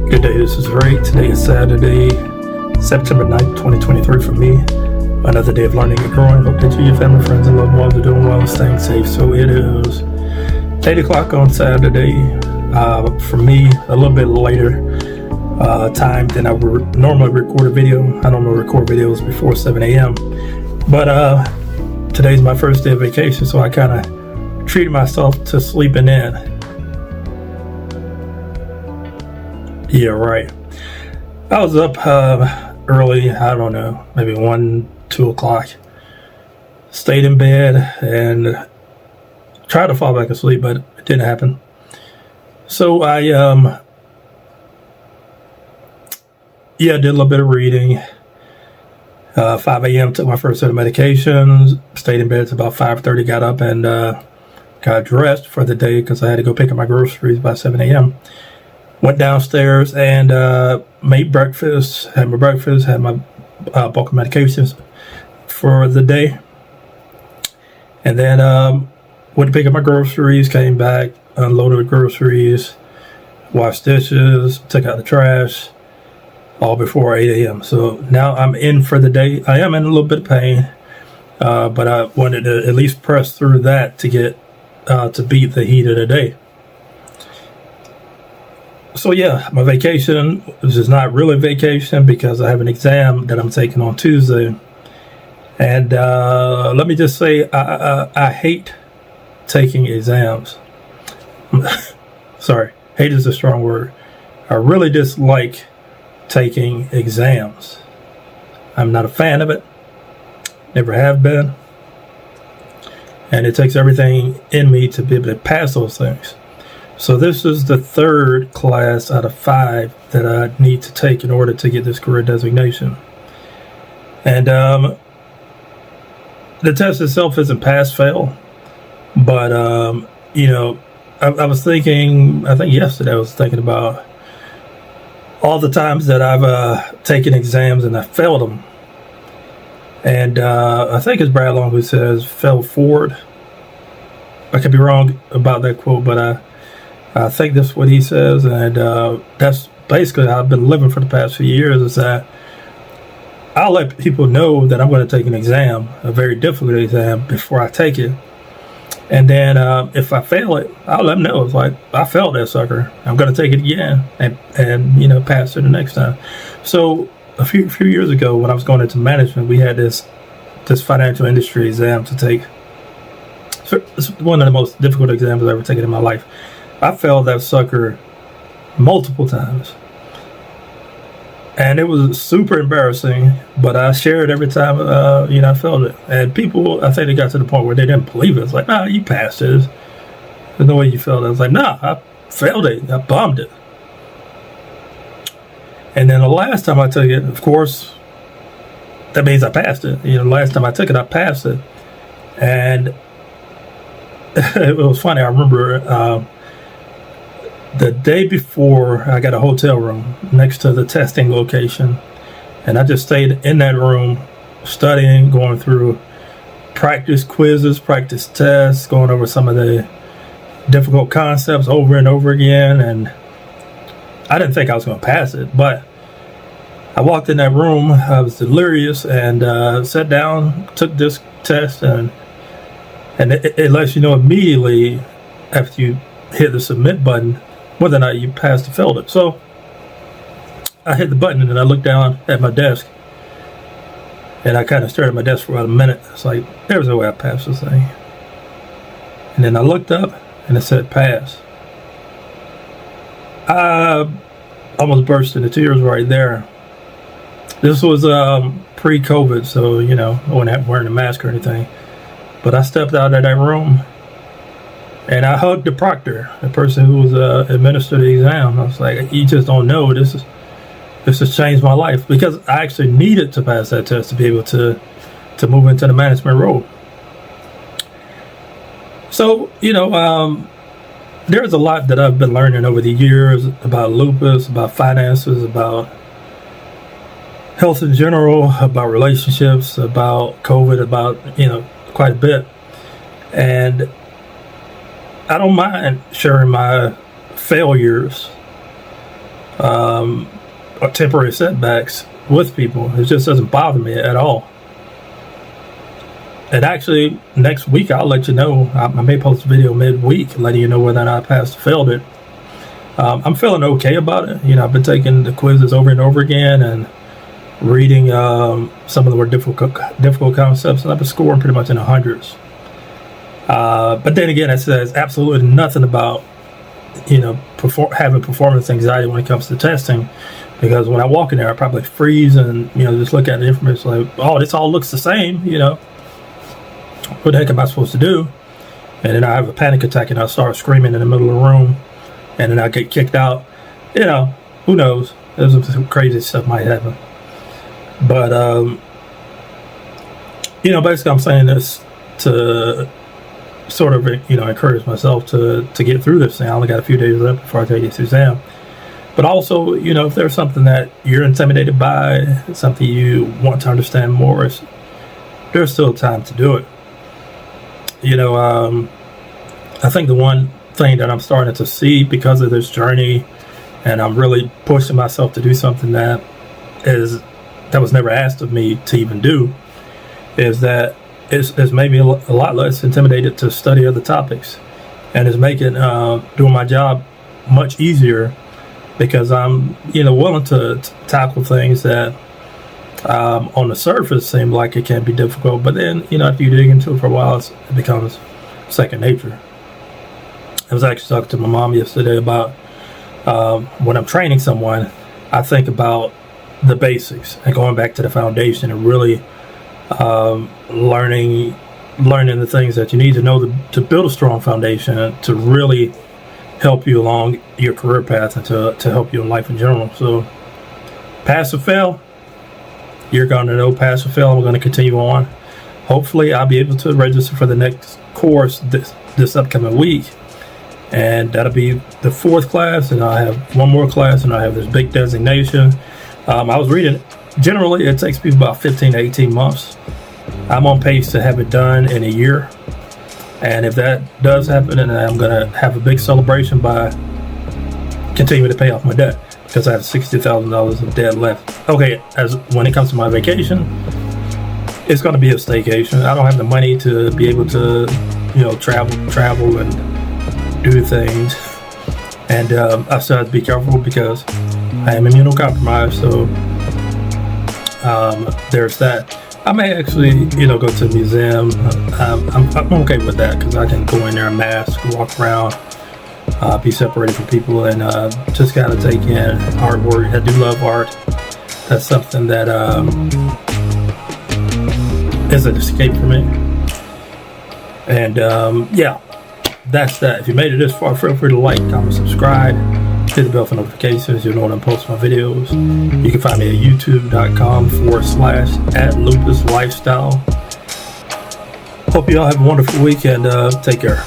Good day, this is Ray. Today is Saturday, September 9th, 2023 for me. Another day of learning and growing. Hope that you, your family, friends, and loved ones are doing well and staying safe. So it is 8 o'clock on Saturday. For me, a little bit later time than I would normally record a video. I normally record videos before 7 a.m. But today's my first day of vacation, so I kind of treated myself to sleeping in. Yeah, right. I was up early, I don't know, maybe 1, 2 o'clock. Stayed in bed and tried to fall back asleep, but it didn't happen. So I did a little bit of reading. 5 a.m. took my first set of medications. Stayed in bed till about 5:30. Got up and got dressed for the day because I had to go pick up my groceries by 7 a.m. Went downstairs and made breakfast. Had my breakfast. Had my bulk of medications for the day. And then went to pick up my groceries. Came back, unloaded the groceries, washed dishes, took out the trash. All before 8 a.m. So now I'm in for the day. I am in a little bit of pain, but I wanted to at least press through that to get to beat the heat of the day. So yeah, my vacation is not really vacation because I have an exam that I'm taking on Tuesday. And let me just say, I hate taking exams. Sorry, hate is a strong word. I really dislike taking exams. I'm not a fan of it. Never have been. And it takes everything in me to be able to pass those things. So this is the third class out of 5 that I need to take in order to get this career designation. And the test itself isn't pass-fail. But, I was thinking, I think yesterday I was thinking about all the times that I've taken exams and I failed them. And I think it's Brad Long who says, fail forward. I could be wrong about that quote, but I think that's what he says. And that's basically how I've been living for the past few years, is that I'll let people know that I'm going to take an exam, a very difficult exam, before I take it. And then if I fail it, I'll let them know. It's like, I failed that sucker. I'm going to take it again and pass it the next time. So a few years ago when I was going into management, we had this financial industry exam to take. It's one of the most difficult exams I've ever taken in my life. I failed that sucker multiple times. And it was super embarrassing, but I shared every time, I failed it. And people, I think they got to the point where they didn't believe it. It's like, nah, you passed it. There's no way you failed it. I was like, nah, I failed it. I bombed it. And then the last time I took it, of course, that means I passed it. Last time I took it, I passed it. And it was funny. I remember the day before, I got a hotel room next to the testing location, and I just stayed in that room studying, going through practice quizzes, practice tests, going over some of the difficult concepts over and over again. And I didn't think I was going to pass it, but I walked in that room, I was delirious, and sat down, took this test, and it lets you know immediately after you hit the submit button whether or not you passed or failed it. So I hit the button and then I looked down at my desk and I kind of stared at my desk for about a minute. It's like, there's no way I passed this thing. And then I looked up and it said pass. I almost burst into tears right there. This was pre-COVID, so I wasn't wearing a mask or anything. But I stepped out of that room and I hugged the proctor, the person who was administered the exam. I was like, you just don't know. This has changed my life, because I actually needed to pass that test to be able to move into the management role. So, there's a lot that I've been learning over the years about lupus, about finances, about health in general, about relationships, about COVID, about, quite a bit. And I don't mind sharing my failures or temporary setbacks with people. It just doesn't bother me at all. And actually, next week I'll let you know. I may post a video midweek letting you know whether or not I passed or failed it. I'm feeling okay about it. You know, I've been taking the quizzes over and over again and reading some of the more difficult concepts, and I've been scoring pretty much in the hundreds. But then again, it says absolutely nothing about, you know, having performance anxiety when it comes to testing, because when I walk in there, I probably freeze and, you know, just look at the information like, oh, this all looks the same, you know. What the heck am I supposed to do? And then I have a panic attack and I start screaming in the middle of the room, and then I get kicked out. You know, who knows? There's some crazy stuff might happen. But, you know, basically I'm saying this to sort of, you know, encourage myself to get through this thing. I only got a few days left before I take this exam. But also, you know, if there's something that you're intimidated by, something you want to understand more, there's still time to do it. You know, I think the one thing that I'm starting to see because of this journey, and I'm really pushing myself to do something that was never asked of me to even do, is that it's made me a lot less intimidated to study other topics, and it's making doing my job much easier, because I'm, you know, willing to tackle things that on the surface seem like it can be difficult, but then, you know, if you dig into it for a while, it becomes second nature. I was actually talking to my mom yesterday about when I'm training someone, I think about the basics and going back to the foundation and really learning the things that you need to know to build a strong foundation to really help you along your career path and to help you in life in general. So pass or fail, you're going to know pass or fail. I'm going to continue on. Hopefully I'll be able to register for the next course this upcoming week, and that'll be the 4th class, and I have one more class, and I have this big designation. I was reading, generally it takes people about 15 to 18 months. I'm on pace to have it done in a year. And if that does happen, then I'm going to have a big celebration by continuing to pay off my debt, because I have $60,000 of debt left. Okay, when it comes to my vacation, it's going to be a staycation. I don't have the money to be able to, you know, travel and do things. And I still have to be careful because I am immunocompromised, so there's that. I may actually, you know, go to a museum. I'm okay with that, because I can go in there and mask, walk around, be separated from people, and just kind of take in artwork. I do love art. That's something that is an escape for me. And yeah, that's that. If you made it this far, feel free to like, comment, subscribe, hit the bell for notifications. You'll know when I'm posting my videos. You can find me at youtube.com/@lupuslifestyle. Hope you all have a wonderful week, and take care.